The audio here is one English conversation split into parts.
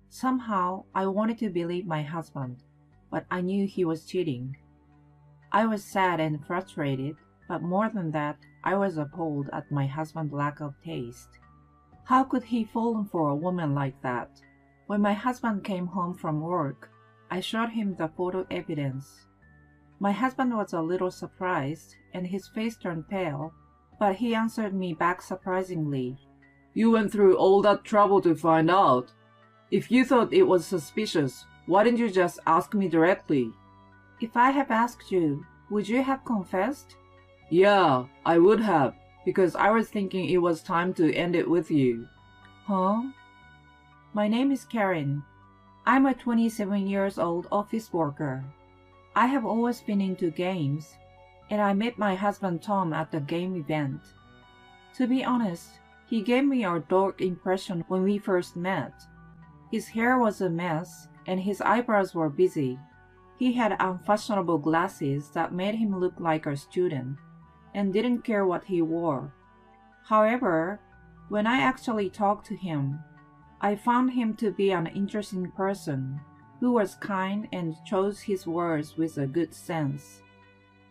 Somehow, I wanted to believe my husband, but I knew he was cheating. I was sad and frustrated, but more than that, I was appalled at my husband's lack of taste. How could he fall for a woman like that? When my husband came home from work, I showed him the photo evidence. My husband was a little surprised, and his face turned pale, but he answered me back surprisingly. You went through all that trouble to find out. If you thought it was suspicious, why didn't you just ask me directly? If I had asked you, would you have confessed? Yeah, I would have, because I was thinking it was time to end it with you. Huh? My name is Karen. I'm a 27 years old office worker. I have always been into games, and I met my husband Tom at the game event. To be honest, he gave me a dark impression when we first met. His hair was a mess, and his eyebrows were busy. He had unfashionable glasses that made him look like a student, and didn't care what he wore. However, when I actually talked to him, I found him to be an interesting person who was kind and chose his words with a good sense.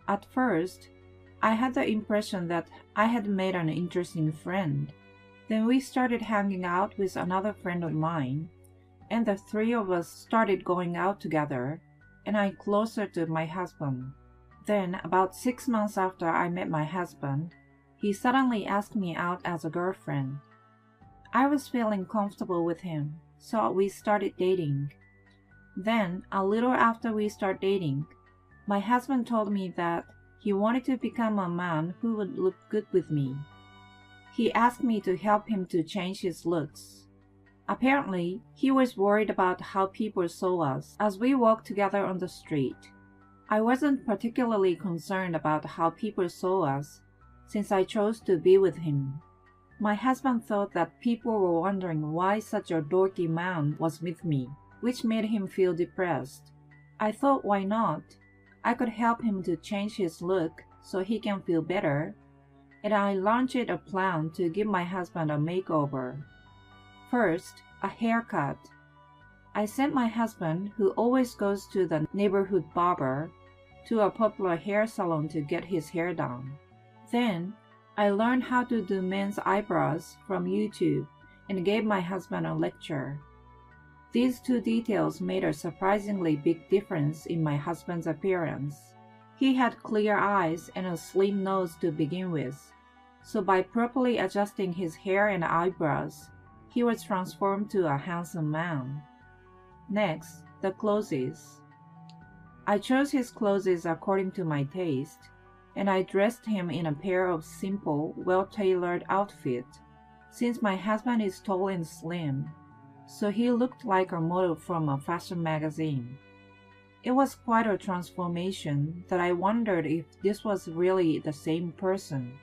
At first, I had the impression that I had made an interesting friend. Then we started hanging out with another friend of mine, and the three of us started going out together, and I closer to my husband. Then, about 6 months after I met my husband, he suddenly asked me out as a girlfriend. I was feeling comfortable with him, so we started dating. Then, a little after we started dating, my husband told me that he wanted to become a man who would look good with me. He asked me to help him to change his looks. Apparently, he was worried about how people saw us as we walked together on the street. I wasn't particularly concerned about how people saw us, since I chose to be with him. My husband thought that people were wondering why such a dorky man was with me, which made him feel depressed. I thought, why not? I could help him to change his look so he can feel better, and I launched a plan to give my husband a makeover. First, a haircut. I sent my husband, who always goes to the neighborhood barber, to a popular hair salon to get his hair done. Then, I learned how to do men's eyebrows from YouTube and gave my husband a lecture. These two details made a surprisingly big difference in my husband's appearance. He had clear eyes and a slim nose to begin with, so by properly adjusting his hair and eyebrows, he was transformed to a handsome man. Next, the clothes. I chose his clothes according to my taste, and I dressed him in a pair of simple, well-tailored outfits, since my husband is tall and slim, so he looked like a model from a fashion magazine. It was quite a transformation that I wondered if this was really the same person.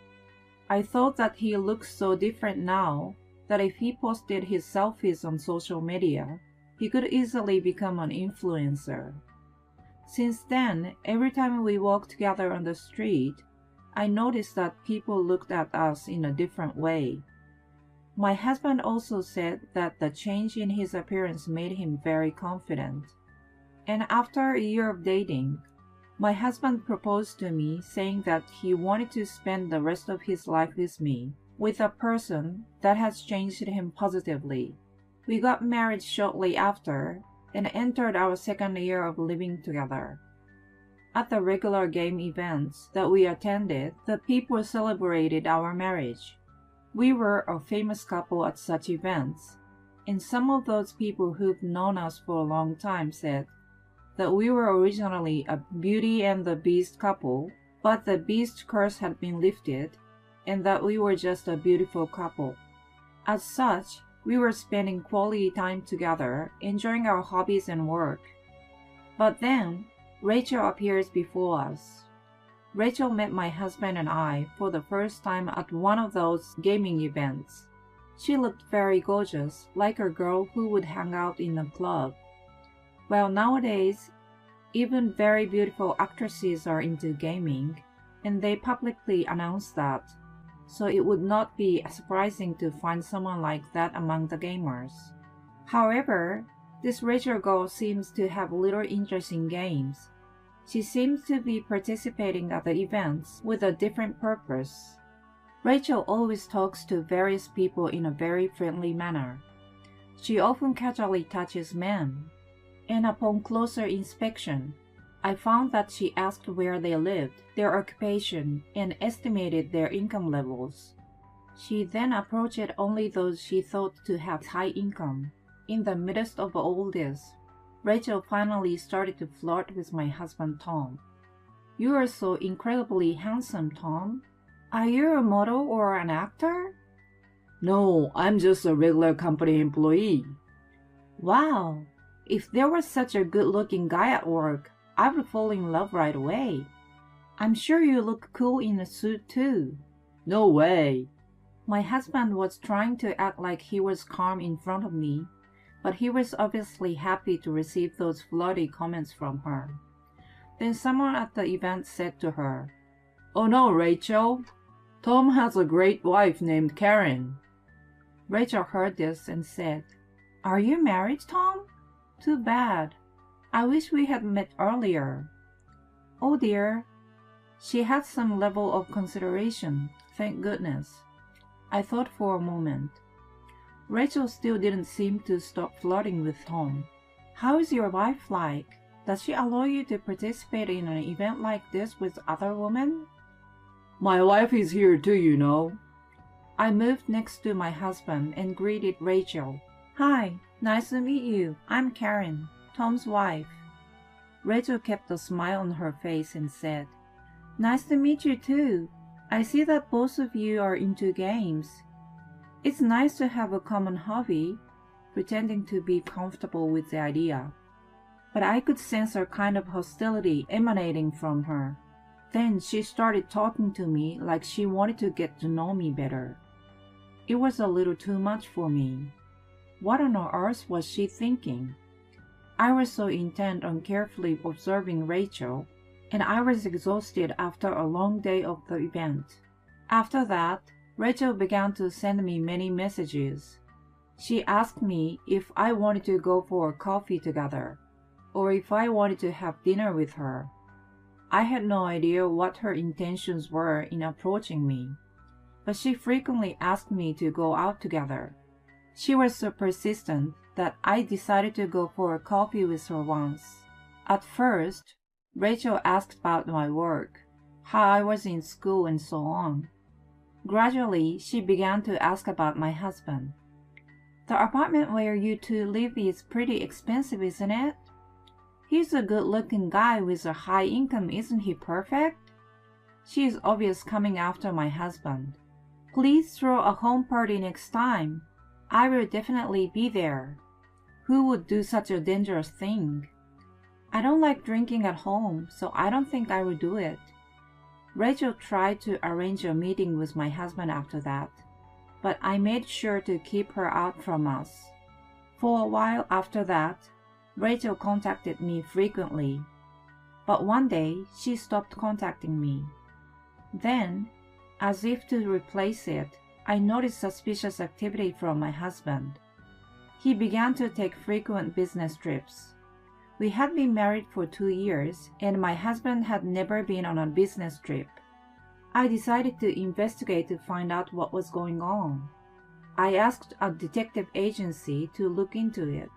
I thought that he looked so different now that if he posted his selfies on social media, he could easily become an influencer. Since then, every time we walked together on the street, I noticed that people looked at us in a different way. My husband also said that the change in his appearance made him very confident. And after a year of dating, my husband proposed to me, saying that he wanted to spend the rest of his life with me, with a person that has changed him positively. We got married shortly after and entered our second year of living together. At the regular game events that we attended, the people celebrated our marriage. We were a famous couple at such events, and some of those people who've known us for a long time said that we were originally a Beauty and the Beast couple, but the Beast curse had been lifted, and that we were just a beautiful couple. As such, we were spending quality time together, enjoying our hobbies and work. But then, Rachel appears before us. Rachel met my husband and I for the first time at one of those gaming events. She looked very gorgeous, like a girl who would hang out in a club. Well, nowadays, even very beautiful actresses are into gaming, and they publicly announce that, so it would not be surprising to find someone like that among the gamers. However, This Rachel girl seems to have little interest in games. She seems to be participating at the events with a different purpose. Rachel always talks to various people in a very friendly manner. She often casually touches men, and upon closer inspection, I found that she asked where they lived, their occupation, and estimated their income levels. She then approached only those she thought to have high income. In the midst of all this, Rachel finally started to flirt with my husband Tom. "You are so incredibly handsome, Tom. Are you a model or an actor?" No, I'm just a regular company employee. "Wow, if there was such a good-looking guy at work, I would fall in love right away. I'm sure you look cool in a suit too." No way. My husband was trying to act like he was calm in front of me, but he was obviously happy to receive those flirty comments from her. Then someone at the event said to her, Oh no, Rachel. Tom has a great wife named Karen. Rachel heard this and said, "Are you married, Tom? Too bad. I wish we had met earlier." Oh dear. She had some level of consideration, thank goodness. I thought for a moment. Rachel still didn't seem to stop flirting with Tom. "How is your wife like? Does she allow you to participate in an event like this with other women?" My wife is here too, you know. I moved next to my husband and greeted Rachel. "Hi, nice to meet you. I'm Karen, Tom's wife." Rachel kept a smile on her face and said, "Nice to meet you too. I see that both of you are into games. It's nice to have a common hobby," pretending to be comfortable with the idea. But I could sense a kind of hostility emanating from her. Then she started talking to me like she wanted to get to know me better. It was a little too much for me. What on earth was she thinking? I was so intent on carefully observing Rachel, and I was exhausted after a long day of the event. After that, Rachel began to send me many messages. She asked me if I wanted to go for a coffee together, or if I wanted to have dinner with her. I had no idea what her intentions were in approaching me, but she frequently asked me to go out together. She was so persistent that I decided to go for a coffee with her once. At first, Rachel asked about my work, how I was in school, and so on. Gradually, she began to ask about my husband. "The apartment where you two live is pretty expensive, isn't it? He's a good-looking guy with a high income, isn't he perfect?" She is obviously coming after my husband. "Please throw a home party next time. I will definitely be there." Who would do such a dangerous thing? I don't like drinking at home, so I don't think I will do it. Rachel tried to arrange a meeting with my husband after that, but I made sure to keep her out from us. For a while after that, Rachel contacted me frequently, but one day she stopped contacting me. Then, as if to replace it, I noticed suspicious activity from my husband. He began to take frequent business trips. We had been married for 2 years, and my husband had never been on a business trip. I decided to investigate to find out what was going on. I asked a detective agency to look into it,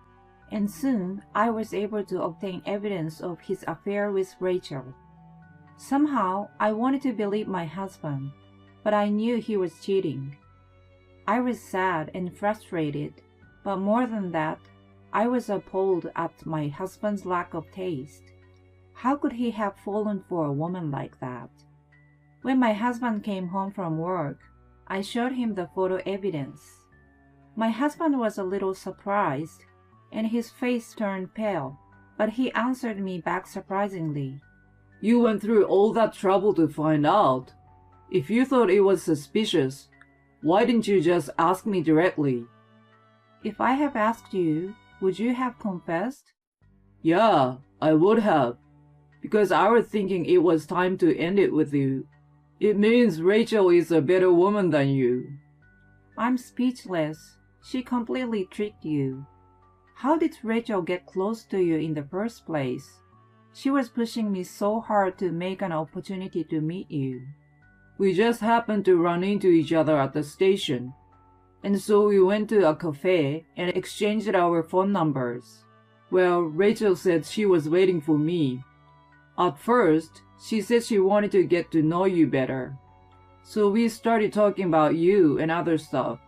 and soon I was able to obtain evidence of his affair with Rachel. Somehow, I wanted to believe my husband, but I knew he was cheating. I was sad and frustrated, but more than that, I was appalled at my husband's lack of taste. How could he have fallen for a woman like that? When my husband came home from work, I showed him the photo evidence. My husband was a little surprised, and his face turned pale, but he answered me back surprisingly. You went through all that trouble to find out. If you thought it was suspicious, why didn't you just ask me directly? If I have asked you, would you have confessed? Yeah, I would have, because I was thinking it was time to end it with you. It means Rachel is a better woman than you. I'm speechless. She completely tricked you. How did Rachel get close to you in the first place? She was pushing me so hard to make an opportunity to meet you. We just happened to run into each other at the station. And so we went to a cafe and exchanged our phone numbers. Well, Rachel said she was waiting for me. At first, she said she wanted to get to know you better. So we started talking about you and other stuff.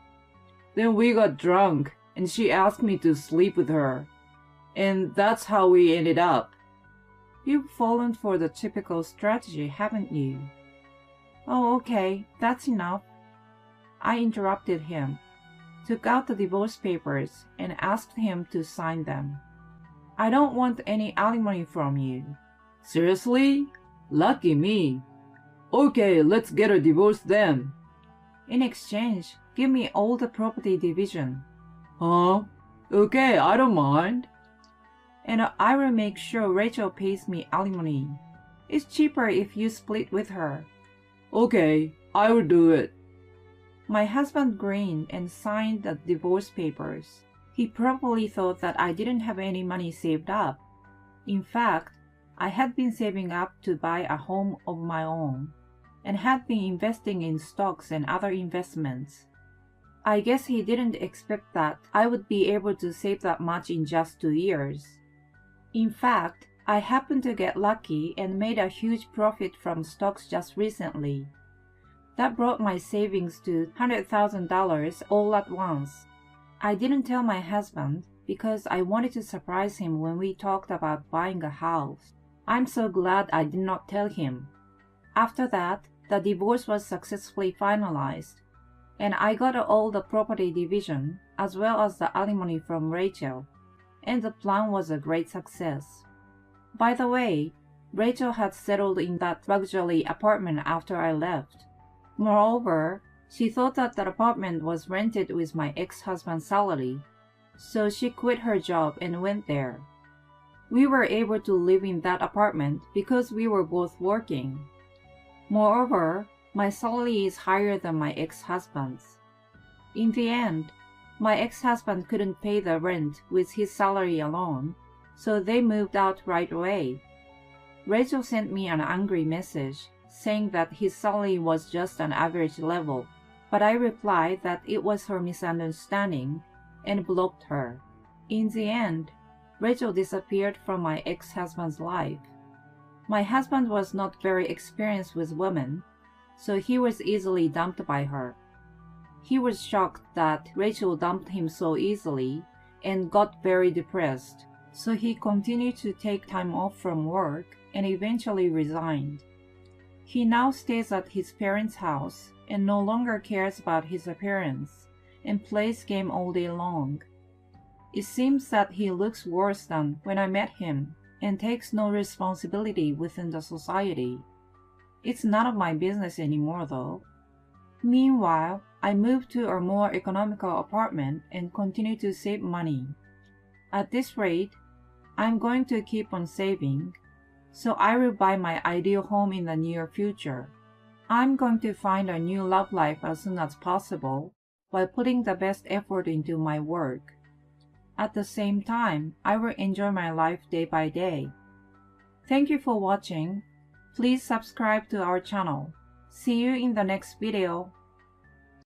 Then we got drunk and she asked me to sleep with her. And that's how we ended up. You've fallen for the typical strategy, haven't you? Oh, okay, that's enough. I interrupted him, took out the divorce papers, and asked him to sign them. I don't want any alimony from you. Seriously? Lucky me. Okay, let's get a divorce then. In exchange, give me all the property division. Huh? Okay, I don't mind. And I will make sure Rachel pays me alimony. It's cheaper if you split with her. Okay, I will do it. My husband grinned and signed the divorce papers. He probably thought that I didn't have any money saved up. In fact, I had been saving up to buy a home of my own, and had been investing in stocks and other investments. I guess he didn't expect that I would be able to save that much in just 2 years. In fact, I happened to get lucky and made a huge profit from stocks just recently. That brought my savings to $100,000 all at once. I didn't tell my husband because I wanted to surprise him when we talked about buying a house. I'm so glad I did not tell him. After that, the divorce was successfully finalized, and I got all the property division as well as the alimony from Rachel, and the plan was a great success. By the way, Rachel had settled in that luxury apartment after I left. Moreover, she thought that the apartment was rented with my ex-husband's salary, so she quit her job and went there. We were able to live in that apartment because we were both working. Moreover, my salary is higher than my ex-husband's. In the end, my ex-husband couldn't pay the rent with his salary alone, so they moved out right away. Rachel sent me an angry message saying that his salary was just an average level, but I replied that it was her misunderstanding and blocked her. In the end, Rachel disappeared from my ex-husband's life. My husband was not very experienced with women, so he was easily dumped by her. He was shocked that Rachel dumped him so easily and got very depressed, so he continued to take time off from work and eventually resigned. He now stays at his parents' house and no longer cares about his appearance and plays game all day long. It seems that he looks worse than when I met him and takes no responsibility within the society. It's none of my business anymore though. Meanwhile, I moved to a more economical apartment and continue to save money. At this rate, I'm going to keep on saving, so I will buy my ideal home in the near future. I'm going to find a new love life as soon as possible while putting the best effort into my work. At the same time, I will enjoy my life day by day. Thank you for watching. Please subscribe to our channel. See you in the next video.